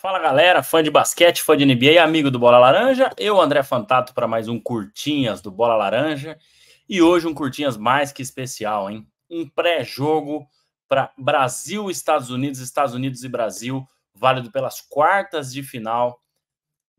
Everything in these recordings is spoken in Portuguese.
Fala galera, fã de basquete, fã de NBA, amigo do Bola Laranja, eu, André Fantato, para mais um Curtinhas do Bola Laranja. E hoje um Curtinhas mais que especial, hein? Um pré-jogo para Brasil, Estados Unidos e Brasil, válido pelas quartas de final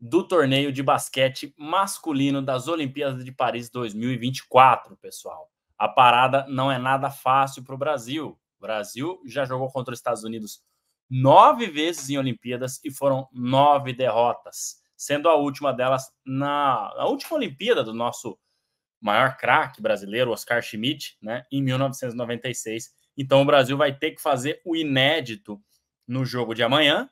do torneio de basquete masculino das Olimpíadas de Paris 2024, pessoal. A parada não é nada fácil para o Brasil. O Brasil já jogou contra os Estados Unidos 9 vezes em Olimpíadas e foram 9 derrotas, sendo a última delas na última Olimpíada do nosso maior craque brasileiro, Oscar Schmidt, né, em 1996. Então o Brasil vai ter que fazer o inédito no jogo de amanhã,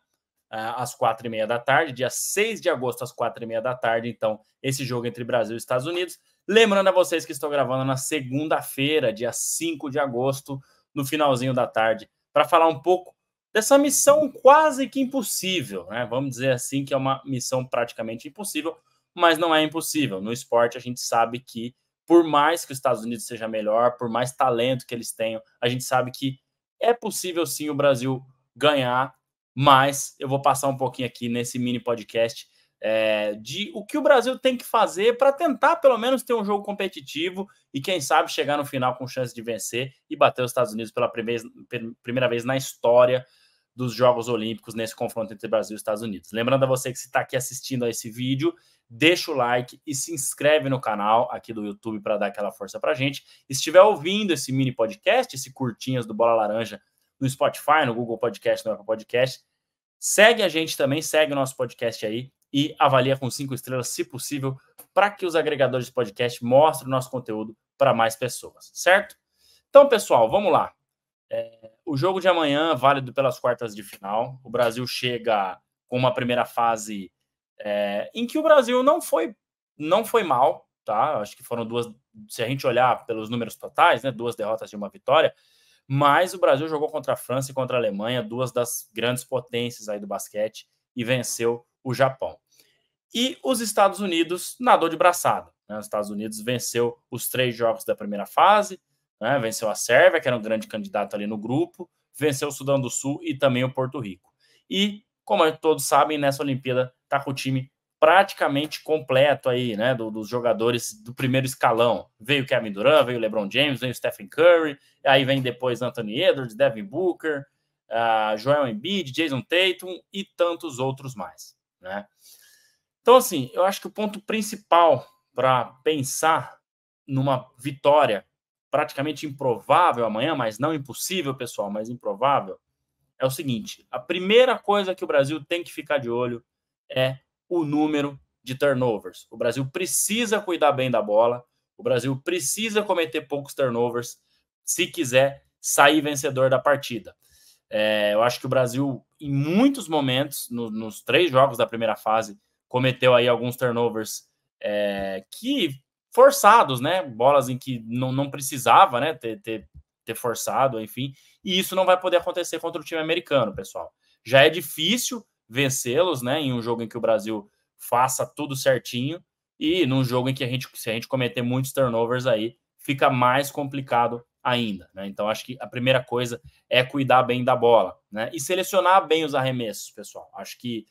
às 4h30 da tarde, dia 6 de agosto, às 4h30 da tarde. Então, esse jogo entre Brasil e Estados Unidos. Lembrando a vocês que estou gravando na segunda-feira, dia 5 de agosto, no finalzinho da tarde, para falar um pouco dessa missão quase que impossível, né? Vamos dizer assim, que é uma missão praticamente impossível, mas não é impossível. No esporte, a gente sabe que, por mais que os Estados Unidos seja melhor, por mais talento que eles tenham, a gente sabe que é possível sim o Brasil ganhar, mas eu vou passar um pouquinho aqui nesse mini podcast de o que o Brasil tem que fazer para tentar pelo menos ter um jogo competitivo e quem sabe chegar no final com chance de vencer e bater os Estados Unidos pela primeira vez na história dos Jogos Olímpicos nesse confronto entre Brasil e Estados Unidos. Lembrando a você que se está aqui assistindo a esse vídeo, deixa o like e se inscreve no canal aqui do YouTube para dar aquela força para a gente. E se estiver ouvindo esse mini podcast, esse Curtinhas do Bola Laranja, no Spotify, no Google Podcast, no Apple Podcast, segue a gente também, segue o nosso podcast aí e avalia com 5 estrelas, se possível, para que os agregadores de podcast mostrem o nosso conteúdo para mais pessoas, certo? Então, pessoal, vamos lá. O jogo de amanhã, válido pelas quartas de final. O Brasil chega com uma primeira fase em que o Brasil não foi mal, tá? Acho que foram duas, se a gente olhar pelos números totais, né, 2 derrotas e 1 vitória, mas o Brasil jogou contra a França e contra a Alemanha, 2 das grandes potências aí do basquete, e venceu o Japão. E os Estados Unidos nadou de braçada, né? Os Estados Unidos venceu os 3 jogos da primeira fase, né? Venceu a Sérvia, que era um grande candidato ali no grupo, venceu o Sudão do Sul e também o Porto Rico. E, como todos sabem, nessa Olimpíada está com o time praticamente completo aí, né, dos jogadores do primeiro escalão. Veio Kevin Durant, veio LeBron James, veio Stephen Curry, aí vem depois Anthony Edwards, Devin Booker, Joel Embiid, Jason Tatum e tantos outros mais, né? Então, assim, eu acho que o ponto principal para pensar numa vitória praticamente improvável amanhã, mas não impossível, pessoal, mas improvável, é o seguinte: a primeira coisa que o Brasil tem que ficar de olho é o número de turnovers. O Brasil precisa cuidar bem da bola, o Brasil precisa cometer poucos turnovers se quiser sair vencedor da partida. Eu acho que o Brasil, em muitos momentos, nos 3 jogos da primeira fase, cometeu aí alguns turnovers que forçados, né? Bolas em que não precisava, né, ter forçado, enfim. E isso não vai poder acontecer contra o time americano, pessoal. Já é difícil vencê-los, né, em um jogo em que o Brasil faça tudo certinho, e num jogo em que se a gente cometer muitos turnovers aí, fica mais complicado ainda, né? Então acho que a primeira coisa é cuidar bem da bola, né? E selecionar bem os arremessos, pessoal. Acho que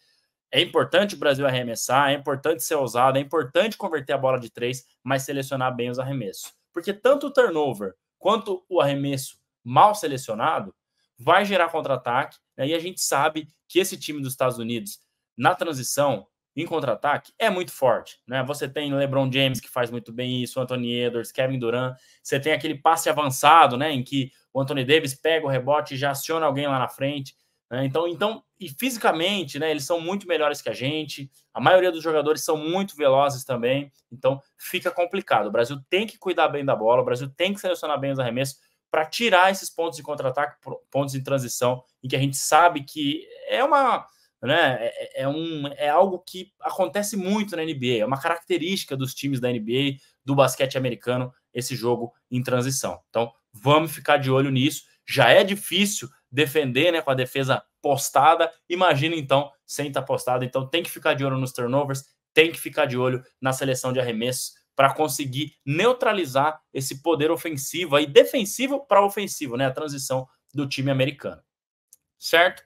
é importante o Brasil arremessar, é importante ser ousado, é importante converter a bola de 3, mas selecionar bem os arremessos. Porque tanto o turnover quanto o arremesso mal selecionado vai gerar contra-ataque, né? E a gente sabe que esse time dos Estados Unidos, na transição, em contra-ataque, é muito forte, né? Você tem LeBron James, que faz muito bem isso, Anthony Edwards, Kevin Durant, você tem aquele passe avançado, né, em que o Anthony Davis pega o rebote e já aciona alguém lá na frente, né? Então, e fisicamente, né, eles são muito melhores que a gente, a maioria dos jogadores são muito velozes também, então fica complicado. O Brasil tem que cuidar bem da bola, o Brasil tem que selecionar bem os arremessos para tirar esses pontos de contra-ataque, pontos de transição, em que a gente sabe que é uma... Né, é algo que acontece muito na NBA, é uma característica dos times da NBA, do basquete americano, esse jogo em transição. Então, vamos ficar de olho nisso. Já é difícil defender, né, com a defesa postada, imagina então sem estar postada. Então tem que ficar de olho nos turnovers, tem que ficar de olho na seleção de arremessos para conseguir neutralizar esse poder ofensivo e defensivo para ofensivo, né, a transição do time americano, certo?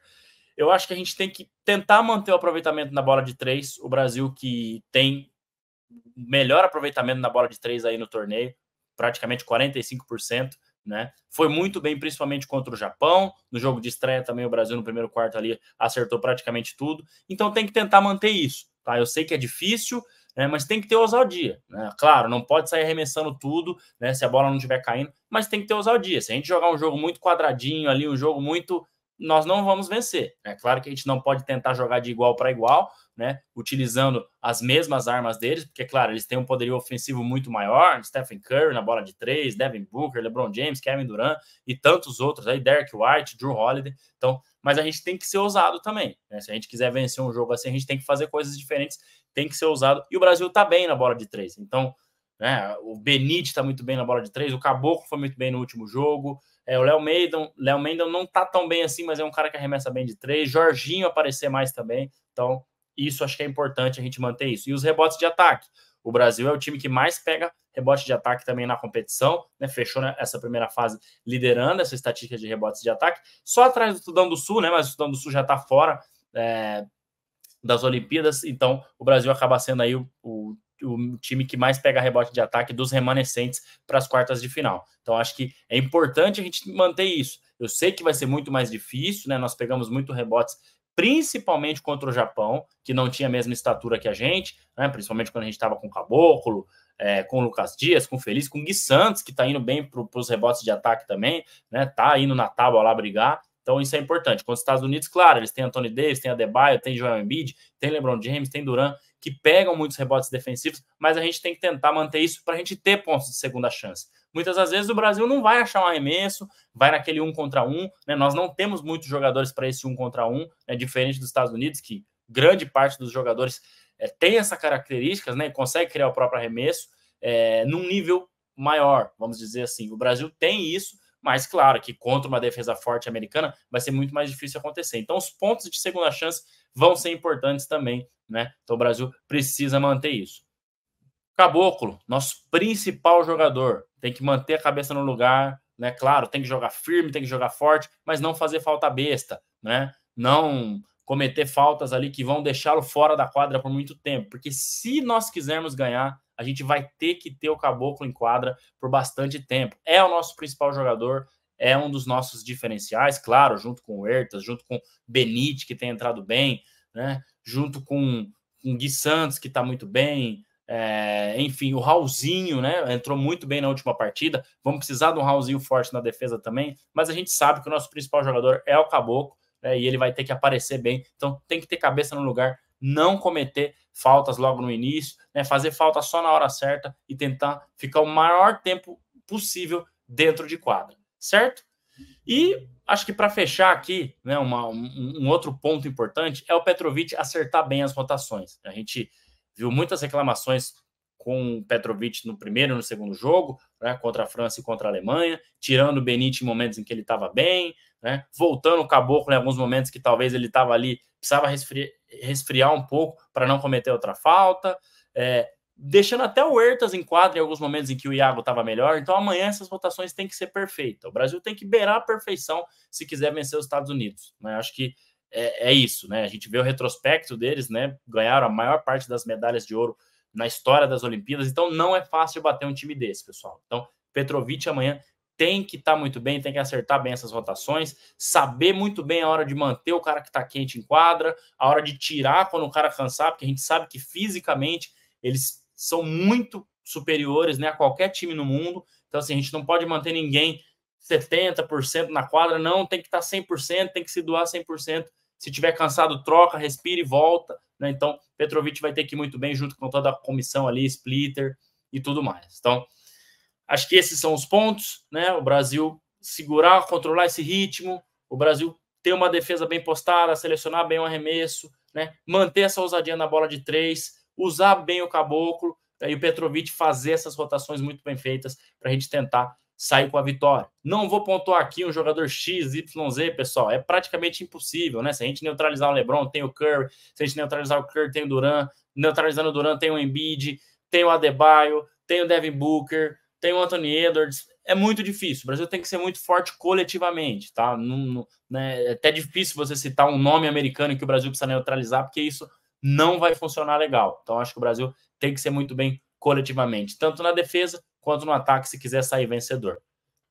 Eu acho que a gente tem que tentar manter o aproveitamento na bola de 3, o Brasil que tem melhor aproveitamento na bola de 3 aí no torneio, praticamente 45%, né? Foi muito bem, principalmente contra o Japão. No jogo de estreia também o Brasil no primeiro quarto ali acertou praticamente tudo. Então tem que tentar manter isso, tá? Eu sei que é difícil, né, mas tem que ter ousadia, né? Claro, não pode sair arremessando tudo, né, se a bola não estiver caindo, mas tem que ter ousadia. Se a gente jogar um jogo muito quadradinho ali, um jogo muito... nós não vamos vencer. É claro que a gente não pode tentar jogar de igual para igual, né, utilizando as mesmas armas deles, porque, claro, eles têm um poderio ofensivo muito maior, Stephen Curry na bola de 3, Devin Booker, LeBron James, Kevin Durant e tantos outros aí, Derek White, Jrue Holiday. Então, mas a gente tem que ser ousado também, né? Se a gente quiser vencer um jogo assim, a gente tem que fazer coisas diferentes, tem que ser ousado. E o Brasil tá bem na bola de 3. Então, né, o Benite tá muito bem na bola de 3, o Caboclo foi muito bem no último jogo, o Léo Maidon não tá tão bem assim, mas é um cara que arremessa bem de 3, Jorginho aparecer mais também. Então, isso acho que é importante a gente manter isso. E os rebotes de ataque. O Brasil é o time que mais pega rebote de ataque também na competição, né? Fechou essa primeira fase liderando essa estatística de rebotes de ataque, só atrás do Sudão do Sul, né? Mas o Sudão do Sul já está fora das Olimpíadas, então o Brasil acaba sendo aí o time que mais pega rebote de ataque dos remanescentes para as quartas de final. Então acho que é importante a gente manter isso. Eu sei que vai ser muito mais difícil, né? Nós pegamos muito rebotes, principalmente contra o Japão, que não tinha a mesma estatura que a gente, né? Principalmente quando a gente estava com o Caboclo, com o Lucas Dias, com o Feliz, com o Gui Santos, que está indo bem para os rebotes de ataque também, né? Tá indo na tábua lá brigar. Então isso é importante. Contra os Estados Unidos, claro, eles têm Anthony Davis, tem Adebayo, tem Joel Embiid, tem LeBron James, tem Durant, que pegam muitos rebotes defensivos, mas a gente tem que tentar manter isso para a gente ter pontos de segunda chance. Muitas das vezes o Brasil não vai achar um arremesso, vai naquele 1 contra 1, né? Nós não temos muitos jogadores para esse 1 contra 1, né? Diferente dos Estados Unidos, que grande parte dos jogadores tem essa característica, né? Consegue criar o próprio arremesso num nível maior, vamos dizer assim. O Brasil tem isso, mas claro que contra uma defesa forte americana vai ser muito mais difícil acontecer. Então os pontos de segunda chance vão ser importantes também, né? Então o Brasil precisa manter isso. Caboclo, nosso principal jogador, tem que manter a cabeça no lugar, né? Claro, tem que jogar firme, tem que jogar forte, mas não fazer falta besta, né? Não cometer faltas ali que vão deixá-lo fora da quadra por muito tempo, porque se nós quisermos ganhar, a gente vai ter que ter o Caboclo em quadra por bastante tempo. É o nosso principal jogador, é um dos nossos diferenciais, claro, junto com o Huertas, junto com o Benite, que tem entrado bem, né? Junto com o Gui Santos, que está muito bem, enfim, o Raulzinho, né? Entrou muito bem na última partida. Vamos precisar de um Raulzinho forte na defesa também, mas a gente sabe que o nosso principal jogador é o Caboclo, né? E ele vai ter que aparecer bem. Então tem que ter cabeça no lugar, não cometer faltas logo no início, né? Fazer falta só na hora certa e tentar ficar o maior tempo possível dentro de quadra, certo? E acho que para fechar aqui, né, um outro ponto importante é o Petrovic acertar bem as rotações. A gente viu muitas reclamações com o Petrovic no primeiro e no segundo jogo, né, contra a França e contra a Alemanha, tirando o Benite em momentos em que ele estava bem, né, voltando o Caboclo em alguns momentos que talvez ele estava ali, precisava resfriar um pouco para não cometer outra falta, deixando até o Huertas em quadra em alguns momentos em que o Iago estava melhor. Então amanhã essas votações têm que ser perfeitas. O Brasil tem que beirar a perfeição se quiser vencer os Estados Unidos, né? Acho que é isso, né? A gente vê o retrospecto deles, né? Ganharam a maior parte das medalhas de ouro na história das Olimpíadas, então não é fácil bater um time desse, pessoal. Então Petrovic amanhã tem que estar muito bem, tem que acertar bem essas rotações, saber muito bem a hora de manter o cara que está quente em quadra, a hora de tirar quando o cara cansar, porque a gente sabe que fisicamente eles são muito superiores, né, a qualquer time no mundo. Então, assim, a gente não pode manter ninguém 70% na quadra, não, tem que estar 100%, tem que se doar 100%. Se tiver cansado, troca, respira e volta, né? Então, Petrovic vai ter que ir muito bem junto com toda a comissão ali, splitter e tudo mais. Então, acho que esses são os pontos, né? O Brasil segurar, controlar esse ritmo, o Brasil ter uma defesa bem postada, selecionar bem o arremesso, né? Manter essa ousadia na bola de 3, usar bem o Caboclo, e o Petrovic fazer essas rotações muito bem feitas para a gente tentar sair com a vitória. Não vou pontuar aqui um jogador X, Y, Z, pessoal, é praticamente impossível, né? Se a gente neutralizar o LeBron, tem o Curry, se a gente neutralizar o Curry, tem o Durant, neutralizando o Durant, tem o Embiid, tem o Adebayo, tem o Devin Booker, tem o Anthony Edwards, é muito difícil. O Brasil tem que ser muito forte coletivamente, tá? Né, é até difícil você citar um nome americano que o Brasil precisa neutralizar, porque isso não vai funcionar legal. Então, acho que o Brasil tem que ser muito bem coletivamente, tanto na defesa quanto no ataque, se quiser sair vencedor.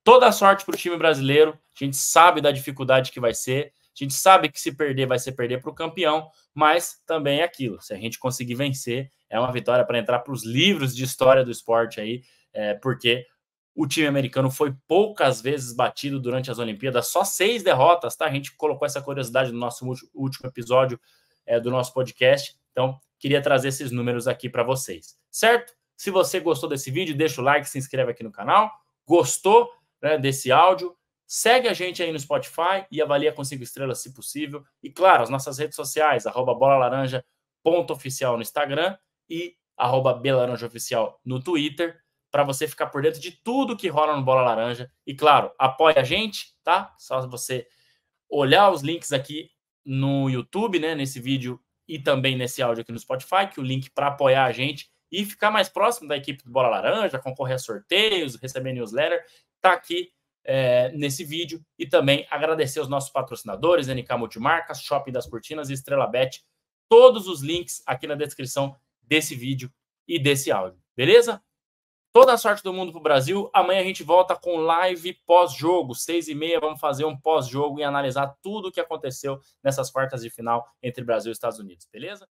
Toda a sorte para o time brasileiro. A gente sabe da dificuldade que vai ser. A gente sabe que se perder, vai ser perder para o campeão, mas também é aquilo. Se a gente conseguir vencer, é uma vitória para entrar para os livros de história do esporte aí, porque o time americano foi poucas vezes batido durante as Olimpíadas, só 6 derrotas, tá? A gente colocou essa curiosidade no nosso último episódio do nosso podcast. Então, queria trazer esses números aqui para vocês, certo? Se você gostou desse vídeo, deixa o like, se inscreve aqui no canal. Gostou, né, desse áudio? Segue a gente aí no Spotify e avalia com 5 estrelas, se possível. E, claro, as nossas redes sociais, @bolalaranja.oficial no Instagram e @belaranjaoficial no Twitter, para você ficar por dentro de tudo que rola no Bola Laranja. E, claro, apoia a gente, tá? Só você olhar os links aqui no YouTube, né, nesse vídeo e também nesse áudio aqui no Spotify, que o link para apoiar a gente e ficar mais próximo da equipe do Bola Laranja, concorrer a sorteios, receber newsletter, tá aqui nesse vídeo. E também agradecer os nossos patrocinadores, NK Multimarcas, Shopping das Cortinas e Estrela Bet. Todos os links aqui na descrição desse vídeo e desse áudio, beleza? Toda a sorte do mundo para o Brasil. Amanhã a gente volta com live pós-jogo, 6h30. Vamos fazer um pós-jogo e analisar tudo o que aconteceu nessas quartas de final entre Brasil e Estados Unidos, beleza?